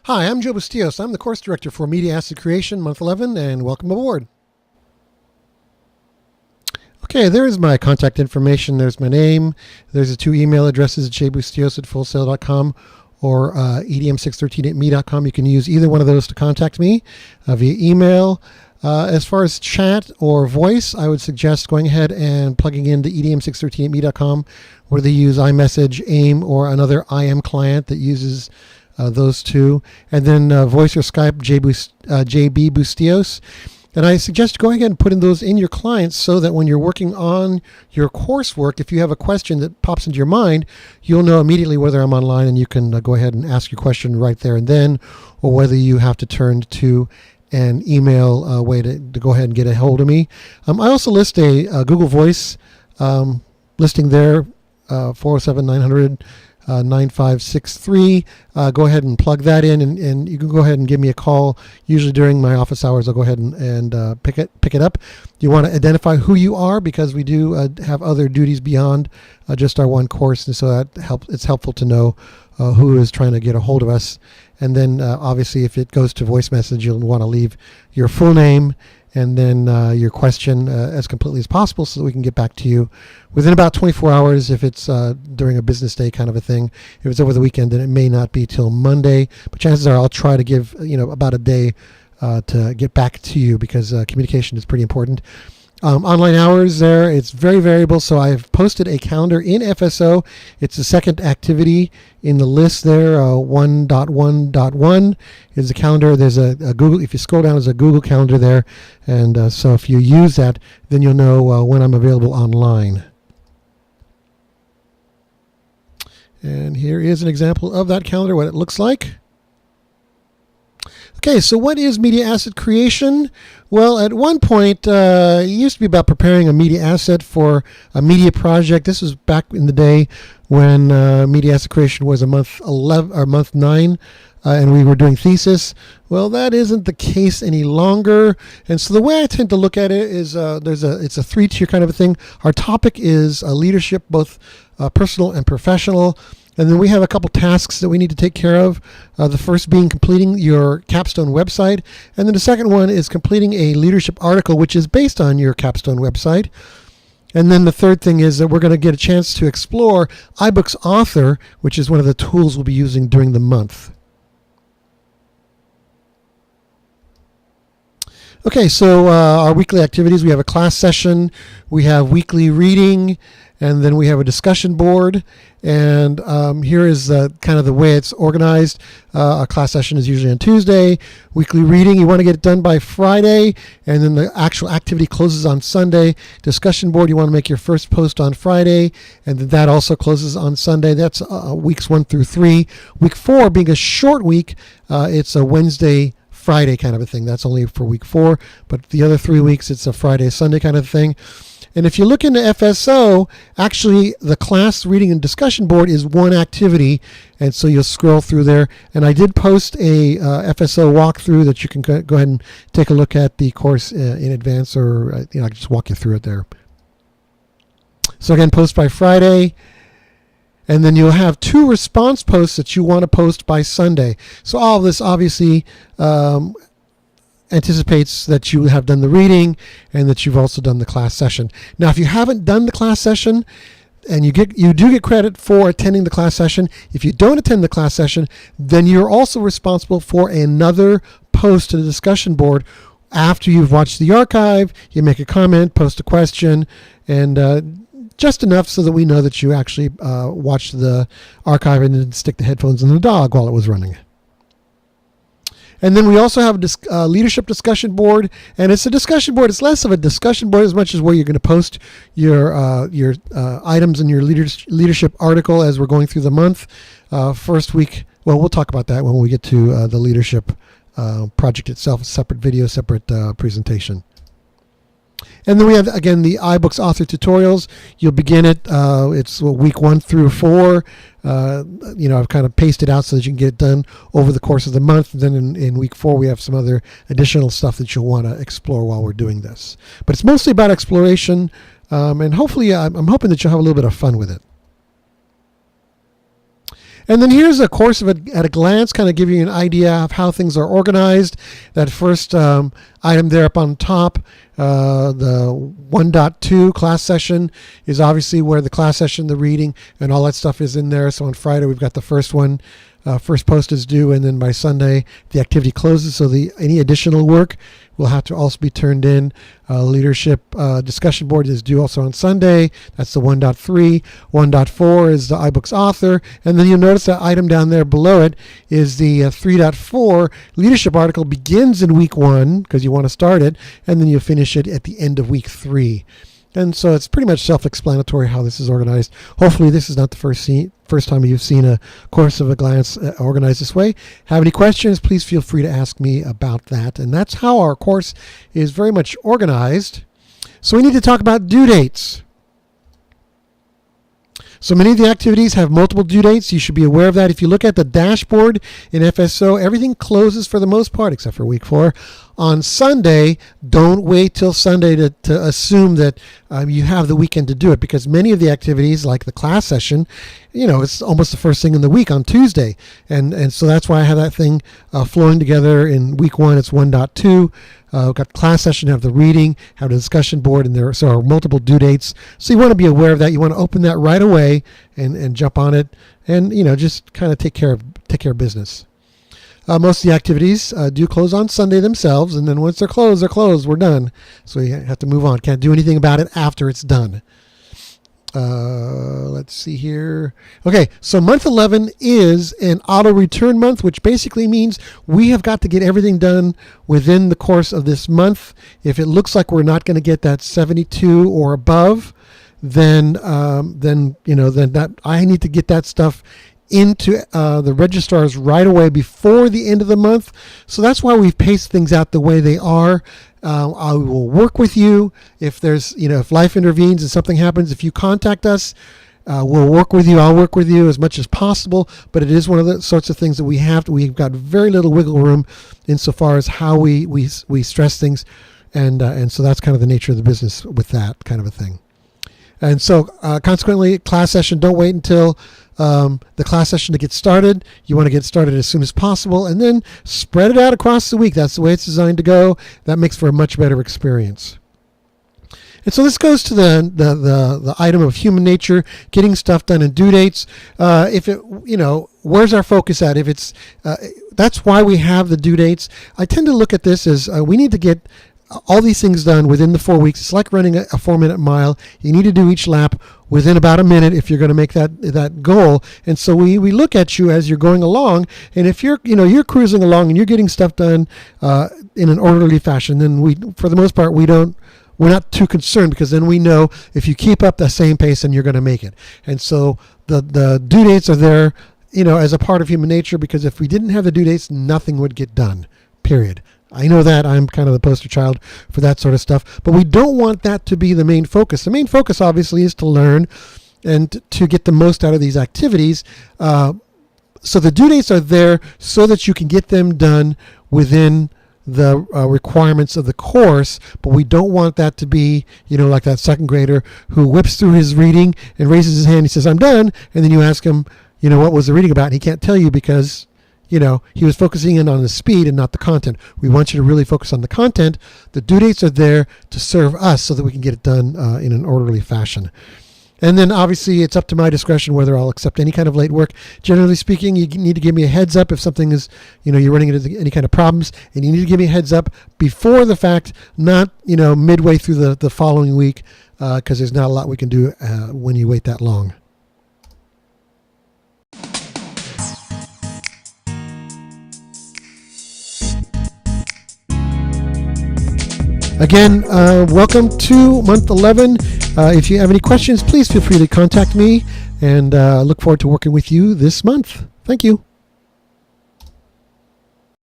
Hi, I'm Joe Bustillos. I'm the course director for Media Asset Creation, month 11, and welcome aboard. Okay, there's my contact information. There's my name. There's the two email addresses, jbustillos@fullsail.com or edm613@me.com. You can use either one of those to contact me via email. As far as chat or voice, I would suggest going ahead and plugging in the edm613@me.com, where they use iMessage, AIM, or another IM client that uses those two, and then voice or Skype, JB Bustillos. And I suggest going ahead and putting those in your clients so that when you're working on your coursework, if you have a question that pops into your mind, you'll know immediately whether I'm online and you can go ahead and ask your question right there and then, or whether you have to turn to an email way to go ahead and get a hold of me. I also list a Google Voice listing there, 407-900. 9563. Go ahead and plug that in, and you can go ahead and give me a call. Usually during my office hours, I'll go ahead and pick it up. You want to identify who you are, because we do have other duties beyond just our one course, and so that it's helpful to know who is trying to get a hold of us. And then obviously, if it goes to voice message, you'll want to leave your full name and then your question as completely as possible, so that we can get back to you within about 24 hours if it's during a business day kind of a thing. If it's over the weekend, then it may not be till Monday, but chances are I'll try to give about a day to get back to you, because communication is pretty important. Online hours there, it's very variable, so I've posted a calendar in FSO. It's the second activity in the list there. 1.1.1 is the calendar. There's a Google, if you scroll down, there's a Google Calendar there, and so if you use that, then you'll know when I'm available online. And here is an example of that calendar, what it looks like. Okay, so what is media asset creation? Well, at one point, it used to be about preparing a media asset for a media project. This was back in the day when media asset creation was a month 11 or month 9, and we were doing thesis. Well, that isn't the case any longer. And so the way I tend to look at it is it's a 3-tier kind of a thing. Our topic is leadership, both personal and professional. And then we have a couple tasks that we need to take care of. The first being completing your capstone website. And then the second one is completing a leadership article, which is based on your capstone website. And then the third thing is that we're going to get a chance to explore iBooks Author, which is one of the tools we'll be using during the month. Okay, so our weekly activities, we have a class session, we have weekly reading, and then we have a discussion board. And here is kind of the way it's organized. A class session is usually on Tuesday. Weekly reading, you want to get it done by Friday, and then the actual activity closes on Sunday. Discussion board, you want to make your first post on Friday, and then that also closes on Sunday. That's weeks 1 through 3. Week 4 being a short week, it's a Wednesday, Friday kind of a thing. That's only for week 4, but the other 3 weeks, it's a Friday, Sunday kind of thing. And if you look into FSO, actually the class reading and discussion board is one activity, and so you'll scroll through there. And I did post a FSO walkthrough that you can go ahead and take a look at the course in advance, or I can just walk you through it there. So again, post by Friday, and then you'll have 2 response posts that you want to post by Sunday. So all of this obviously anticipates that you have done the reading and that you've also done the class session. Now, if you haven't done the class session, and you do get credit for attending the class session, if you don't attend the class session, then you're also responsible for another post to the discussion board. After you've watched the archive, you make a comment, post a question, and just enough so that we know that you actually watched the archive and didn't stick the headphones in the dog while it was running. And then we also have a leadership discussion board, and it's a discussion board. It's less of a discussion board as much as where you're going to post your items in your leadership article as we're going through the month. First week, well, we'll talk about that when we get to the leadership project itself, a separate video, separate presentation. And then we have, again, the iBooks Author tutorials. You'll begin it. It's week 1 through 4. I've kind of pasted out so that you can get it done over the course of the month. And then in week 4, we have some other additional stuff that you'll want to explore while we're doing this. But it's mostly about exploration, and hopefully I'm hoping that you'll have a little bit of fun with it. And then here's a course of it at a glance, kind of give you an idea of how things are organized. That first item there up on top, the 1.2 class session is obviously where the class session, the reading, and all that stuff is in there. So on Friday, we've got the first one. First post is due, and then by Sunday, the activity closes. So any additional work will have to also be turned in. Leadership discussion board is due also on Sunday. That's the 1.3. 1.4 is the iBooks author. And then you'll notice that item down there below it is the 3.4 leadership article begins in week 1 because you want to start it, and then you'll finish it at the end of week 3. And so it's pretty much self-explanatory how this is organized. Hopefully this is not the first time you've seen a course of a glance organized this way. Have any questions, please feel free to ask me about that. And that's how our course is very much organized. So we need to talk about due dates. So many of the activities have multiple due dates. You should be aware of that. If you look at the dashboard in FSO, everything closes for the most part, except for week 4. On Sunday, don't wait till Sunday to assume that you have the weekend to do it, because many of the activities, like the class session, it's almost the first thing in the week on Tuesday. And so that's why I have that thing flowing together. In week 1, it's 1.2. We've got class session, have the reading, have the discussion board, and there are multiple due dates. So you want to be aware of that. You want to open that right away and jump on it, and just kind of take care of business. Most of the activities do close on Sunday themselves, and then once they're closed, we're done. So you have to move on. Can't do anything about it after it's done. Let's see here. Okay, so month 11 is an auto return month, which basically means we have got to get everything done within the course of this month. If it looks like we're not going to get that 72 or above, then that I need to get that stuff into the registrars right away before the end of the month. So that's why we've paced things out the way they are. I will work with you if there's, if life intervenes and something happens. If you contact us, we'll work with you. I'll work with you as much as possible. But it is one of the sorts of things that we've got very little wiggle room insofar as how we stress things, and so that's kind of the nature of the business with that kind of a thing. And so consequently, class session, don't wait until the class session to get started. You want to get started as soon as possible, and then spread it out across the week. That's the way it's designed to go. That makes for a much better experience. And so this goes to the item of human nature, getting stuff done in due dates. Where's our focus at? If it's that's why we have the due dates. I tend to look at this as we need to get all these things done within the 4 weeks. It's like running a 4-minute mile. You need to do each lap within about a minute if you're going to make that goal. And so we look at you as you're going along, and if you're cruising along and you're getting stuff done in an orderly fashion, then for the most part we're not too concerned, because then we know if you keep up the same pace, then you're going to make it. And so the due dates are there, as a part of human nature, because if we didn't have the due dates, nothing would get done, period. I know that. I'm kind of the poster child for that sort of stuff, but we don't want that to be the main focus. The main focus obviously is to learn and to get the most out of these activities. So the due dates are there so that you can get them done within the requirements of the course, but we don't want that to be, like that second grader who whips through his reading and raises his hand. He says, "I'm done." And then you ask him, what was the reading about? And he can't tell you because he was focusing in on the speed and not the content. We want you to really focus on the content. The due dates are there to serve us so that we can get it done in an orderly fashion. And then obviously it's up to my discretion whether I'll accept any kind of late work. Generally speaking, you need to give me a heads up if something is, you're running into any kind of problems, and you need to give me a heads up before the fact, not, midway through the following week, because there's not a lot we can do when you wait that long. Again, welcome to month 11. If you have any questions, please feel free to contact me, and look forward to working with you this month. Thank you.